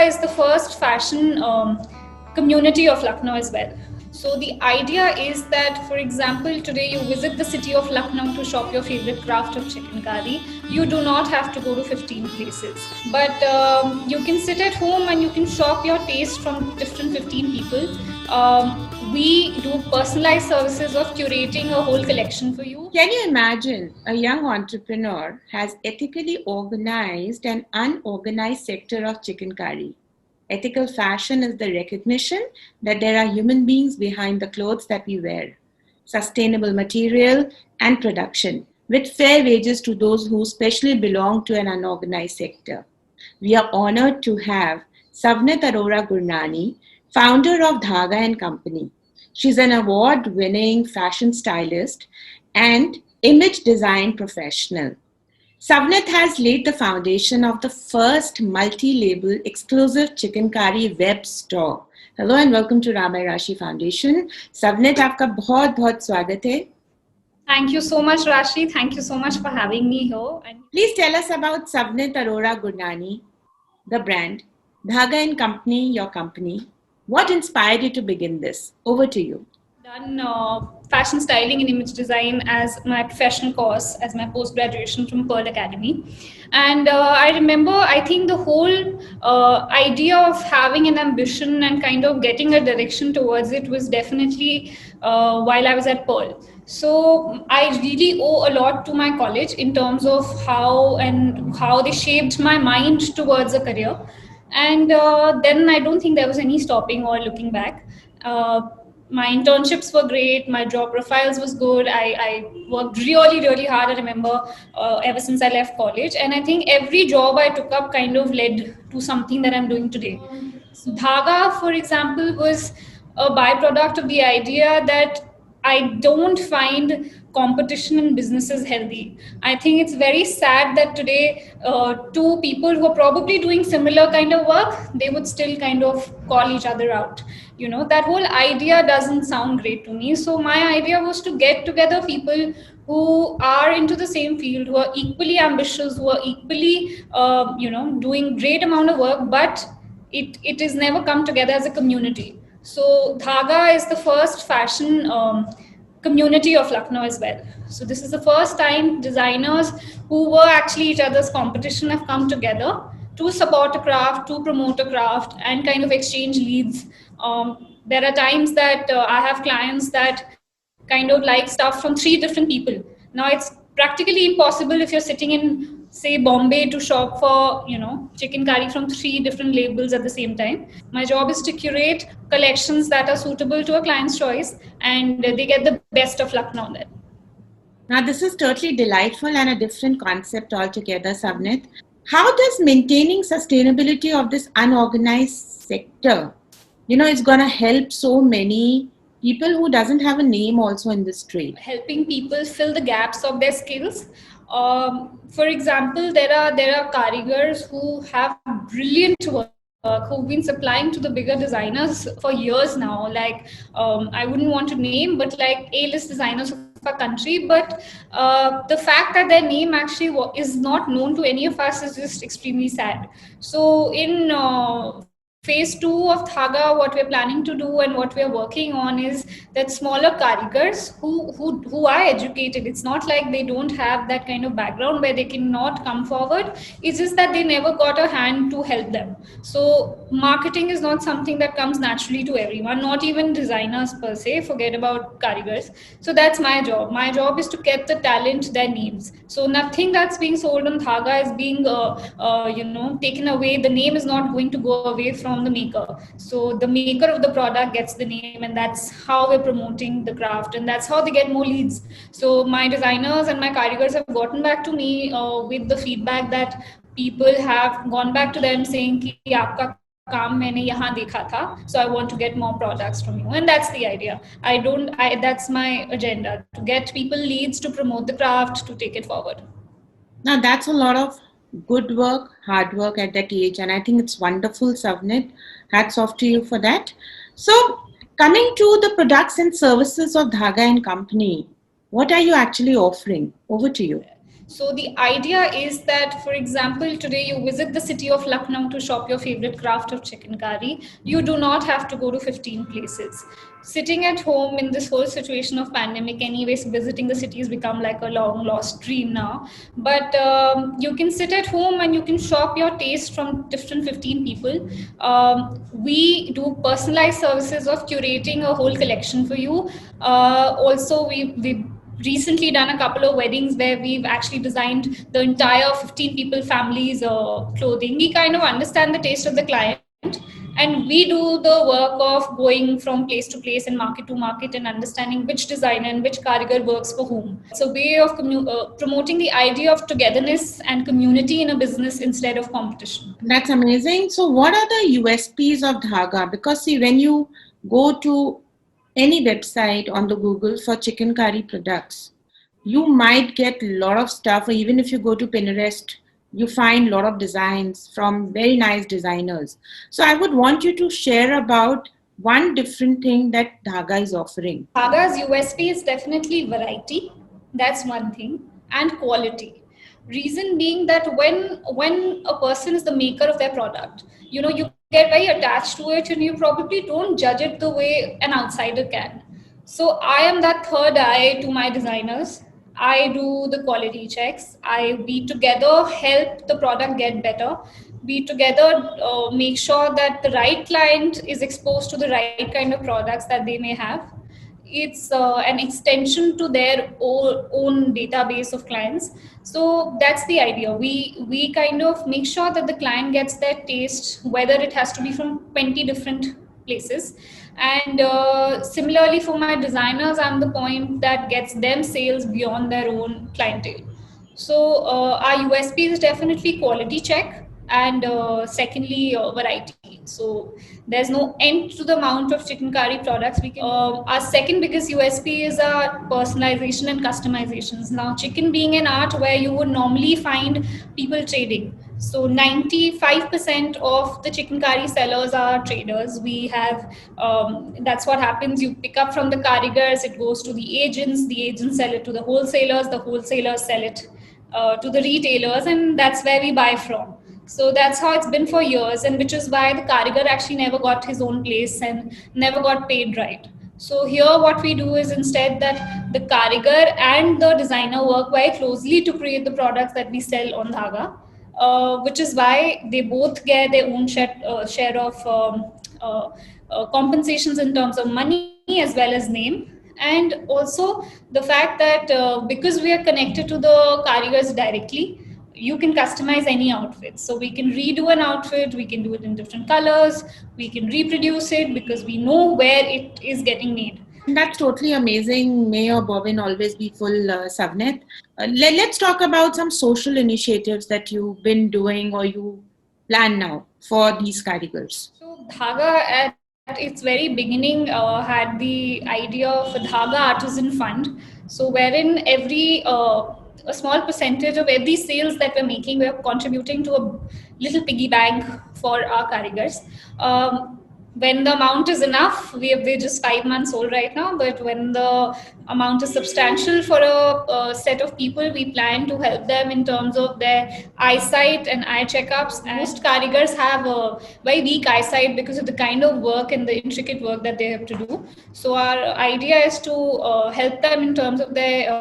Dhaga is the first fashion community of Lucknow as well. So the idea is that, for example, today you visit the city of Lucknow to shop your favorite craft of chicken curry. You do not have to go to 15 places, but you can sit at home and you can shop your taste from different 15 people. We do personalized services of curating a whole collection for you. Can you imagine a young entrepreneur has ethically organized an unorganized sector of chicken curry? Ethical fashion is the recognition that there are human beings behind the clothes that we wear, sustainable material and production, with fair wages to those who specially belong to an unorganized sector. We are honored to have Savnit Arora Gurnani, founder of Dhaga and Company. She's an award-winning fashion stylist and image design professional. Savnit has laid the foundation of the first multi-label exclusive chicken curry web store. Hello and welcome to Ramay Rashi Foundation. Savnit, आपका बहुत बहुत स्वागत है. Thank you so much, Rashi. Thank you so much for having me here. Please tell us about Savnit Arora Gurnani, the brand, Dhaga and Company, your company. What inspired you to begin this? Over to you. Done fashion styling and image design as my professional course, as my post graduation from Pearl Academy. And I remember, I think the whole idea of having an ambition and kind of getting a direction towards it was definitely while I was at Pearl. So I really owe a lot to my college in terms of how they shaped my mind towards a career. And then I don't think there was any stopping or looking back. My internships were great. My job profiles was good. I worked really hard. I remember ever since I left college. And I think every job I took up kind of led to something that I'm doing today. So Dhaga, for example, was a byproduct of the idea that I don't find competition in businesses healthy. I think it's very sad that today two people who are probably doing similar kind of work, they would still kind of call each other out. You know, that whole idea doesn't sound great to me. So my idea was to get together people who are into the same field, who are equally ambitious, who are equally, doing great amount of work, but it is never come together as a community. So Dhaga is the first fashion community of Lucknow as well. So this is the first time designers who were actually each other's competition have come together to support a craft, to promote a craft, and kind of exchange leads. There are times that I have clients that kind of like stuff from 3 different people. Now it's practically impossible if you're sitting in, say, Bombay to shop for, chicken curry from 3 different labels at the same time. My job is to curate collections that are suitable to a client's choice, and they get the best of Lucknow then. Now, this is totally delightful and a different concept altogether, Savnit. How does maintaining sustainability of this unorganized sector, it's going to help so many people who doesn't have a name also in this trade? Helping people fill the gaps of their skills. For example, there are karigars who have brilliant work, who've been supplying to the bigger designers for years now. Like, I wouldn't want to name, but like A-list designers of our country. But the fact that their name actually is not known to any of us is just extremely sad. So in phase 2 of Dhaga, what we're planning to do and what we're working on is that smaller karigars who are educated. It's not like they don't have that kind of background where they cannot come forward. It's just that they never got a hand to help them. So marketing is not something that comes naturally to everyone, not even designers per se, forget about karigars. So that's my job. My job is to get the talent their needs. So nothing that's being sold on Dhaga is being taken away. The name is not going to go away from the maker. So the maker of the product gets the name, and that's how we're promoting the craft, and that's how they get more leads. So my designers and my karigars have gotten back to me with the feedback that people have gone back to them saying ki aapka काम मैंने यहाँ देखा था, so I want to get more products from you, and that's the idea. That's my agenda, to get people leads, to promote the craft, to take it forward. Now that's a lot of good work, hard work at that age, and I think it's wonderful, Savnit. Hats off to you for that. So, coming to the products and services of Dhaga and Company, what are you actually offering? Over to you. So the idea is that, for example, today you visit the city of Lucknow to shop your favorite craft of chicken curry. You do not have to go to 15 places. Sitting at home in this whole situation of pandemic, anyways, visiting the city has become like a long lost dream now. But you can sit at home and you can shop your taste from different 15 people. We do personalized services of curating a whole collection for you. Also, we recently done a couple of weddings where we've actually designed the entire 15 people families clothing. We kind of understand the taste of the client, and we do the work of going from place to place and market to market and understanding which designer and which karigar works for whom. It's a way of promoting the idea of togetherness and community in a business instead of competition. That's amazing. So, what are the USPs of Dhaga? Because, see, when you go to any website on the Google for chicken curry products, you might get a lot of stuff, or even if you go to Pinterest, you find a lot of designs from very nice designers. So, I would want you to share about one different thing that Dhaga is offering. Dhaga's USP is definitely variety. That's one thing, and quality. Reason being that when a person is the maker of their product, you get very attached to it, and you probably don't judge it the way an outsider can. So I am that third eye to my designers. I do the quality checks. We together help the product get better. We together make sure that the right client is exposed to the right kind of products that they may have. It's an extension to their own database of clients. So that's the idea. We kind of make sure that the client gets their taste, whether it has to be from 20 different places. And similarly for my designers, I'm the point that gets them sales beyond their own clientele. So our USP is definitely quality check, and secondly variety. So there's no end to the amount of chicken curry products we can. Our second biggest USP is our personalization and customizations. Now, chicken being an art where you would normally find people trading. So 95% of the chicken curry sellers are traders. We have, that's what happens. You pick up from the karigars, it goes to the agents sell it to the wholesalers sell it to the retailers, and that's where we buy from. So that's how it's been for years, and which is why the karigar actually never got his own place and never got paid right. So here what we do is instead that the karigar and the designer work very closely to create the products that we sell on Dhaga, which is why they both get their own share of compensations in terms of money as well as name. And also the fact that because we are connected to the karigars directly, you can customize any outfit. So we can redo an outfit, we can do it in different colors, we can reproduce it because we know where it is getting made. That's totally amazing. May your bobbin always be full, Savnet. Let's talk about some social initiatives that you've been doing or you plan now for these karigars. So Dhaga at its very beginning had the idea of a Dhaga Artisan Fund. So wherein a small percentage of every sales that we're making, we're contributing to a little piggy bank for our karigars. When the amount is enough, we're just 5 months old right now, but when the amount is substantial for a set of people, we plan to help them in terms of their eyesight and eye checkups. And most karigars have a very weak eyesight because of the kind of work and the intricate work that they have to do. So our idea is to help them in terms of their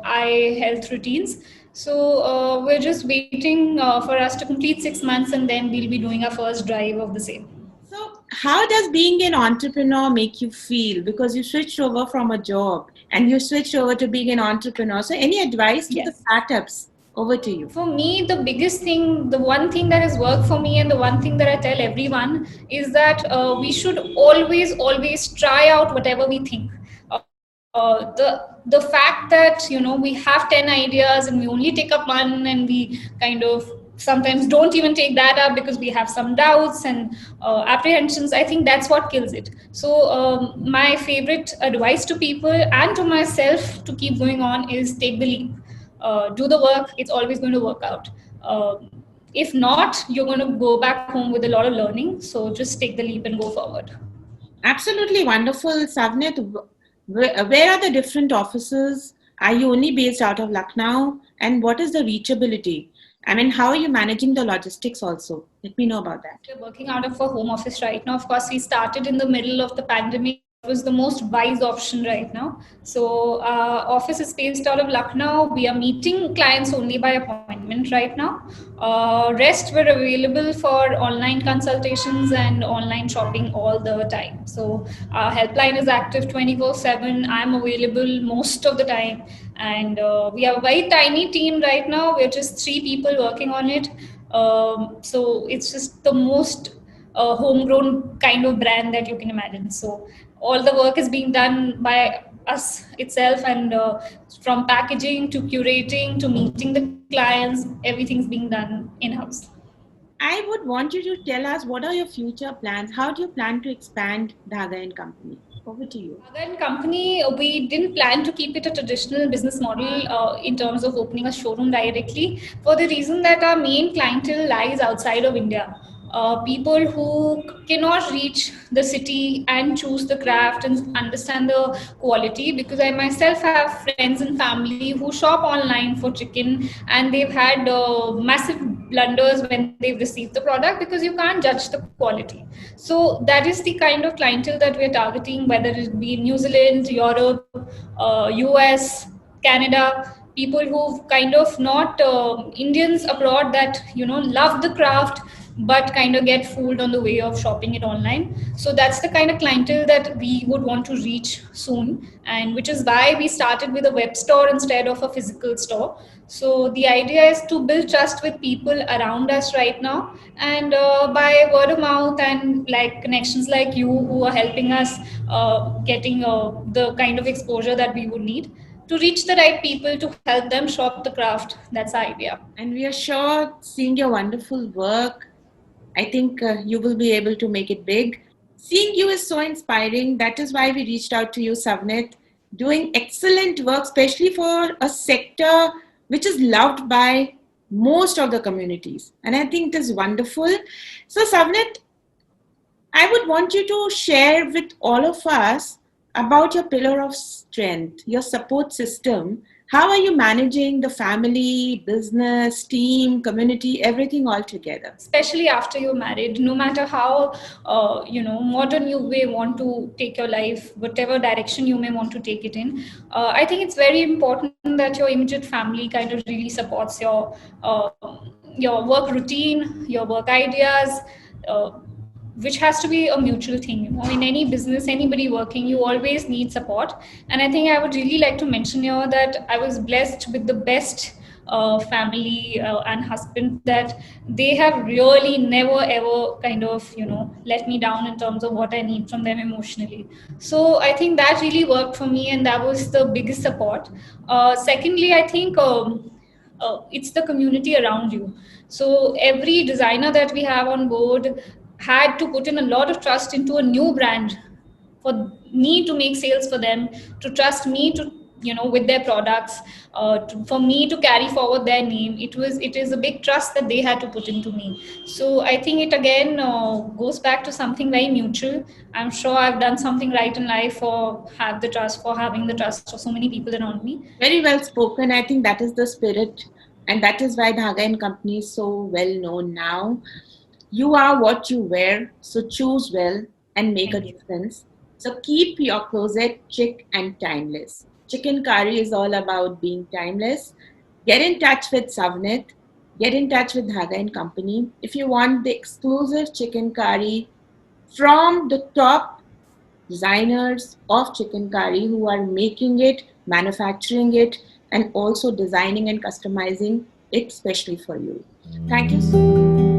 eye health routines. So we're just waiting for us to complete 6 months, and then we'll be doing our first drive of the same. So, how does being an entrepreneur make you feel? Because you switched over from a job and you switched over to being an entrepreneur. So, any advice to the startups? Over to you. For me, the biggest thing, the one thing that has worked for me, and the one thing that I tell everyone is that we should always try out whatever we think. The fact that we have 10 ideas and we only take up one, and we kind of sometimes don't even take that up because we have some doubts and apprehensions, I think that's what kills it. So my favorite advice to people and to myself to keep going on is take the leap. Do the work, it's always going to work out. If not, you're going to go back home with a lot of learning. So just take the leap and go forward. Absolutely wonderful. Savnet, where are the different offices Are you only based out of Lucknow? And what is the reachability? I mean, how are you managing the logistics also? Let me know about that. We're working out of a home office right now. Of course, we started in the middle of the pandemic. It was the most wise option right now. So, office is based out of Lucknow. We are meeting clients only by appointment right now. Rest we're available for online consultations and online shopping all the time. So, our helpline is active 24/7. I'm available most of the time, and we have a very tiny team right now. We're just 3 people working on it. So it's just the most homegrown kind of brand that you can imagine. So all the work is being done by us itself, and from packaging to curating to meeting the clients, everything's being done in house. I would want you to tell us what are your future plans? How do you plan to expand Dhaga and Company? Over to you. Dhaga and Company, we didn't plan to keep it a traditional business model in terms of opening a showroom directly, for the reason that our main clientele lies outside of India. People who cannot reach the city and choose the craft and understand the quality, because I myself have friends and family who shop online for chicken, and they've had massive blunders when they've received the product because you can't judge the quality. So that is the kind of clientele that we're targeting, whether it be New Zealand, Europe, US, Canada, people who've kind of not Indians abroad that love the craft but kind of get fooled on the way of shopping it online. So that's the kind of clientele that we would want to reach soon, and which is why we started with a web store instead of a physical store. So the idea is to build trust with people around us right now, and by word of mouth and like connections like you who are helping us getting the kind of exposure that we would need to reach the right people to help them shop the craft. That's the idea. And we are sure, seeing your wonderful work, I think you will be able to make it big. Seeing you is so inspiring. That is why we reached out to you, Savneet, doing excellent work, especially for a sector which is loved by most of the communities. And I think it is wonderful. So, Savneet, I would want you to share with all of us about your pillar of strength, your support system. How are you managing the family, business, team, community, everything all together? Especially after you're married, no matter how modern you may want to take your life, whatever direction you may want to take it in, I think it's very important that your immediate family kind of really supports your work routine, your work ideas, uh, which has to be a mutual thing. In any business, anybody working, you always need support. And I think I would really like to mention here that I was blessed with the best family and husband, that they have really never ever kind of let me down in terms of what I need from them emotionally. So I think that really worked for me, and that was the biggest support. Secondly, I think it's the community around you. So every designer that we have on board had to put in a lot of trust into a new brand for me to make sales for them, to trust me to with their products, for me to carry forward their name. It is a big trust that they had to put into me. So I think it again goes back to something very mutual. I'm sure I've done something right in life for having the trust of so many people around me. Very well spoken. I think that is the spirit, and that is why Dhaga and Company is so well known now. You are what you wear, so choose well and make a Thank you. difference. So keep your closet chic and timeless. Chicken curry is all about being timeless. Get in touch with Savneet. Get in touch with Dhaga and Company. If you want the exclusive chicken curry from the top designers of chicken curry who are making it, manufacturing it, and also designing and customizing it specially for you. Thank you so much.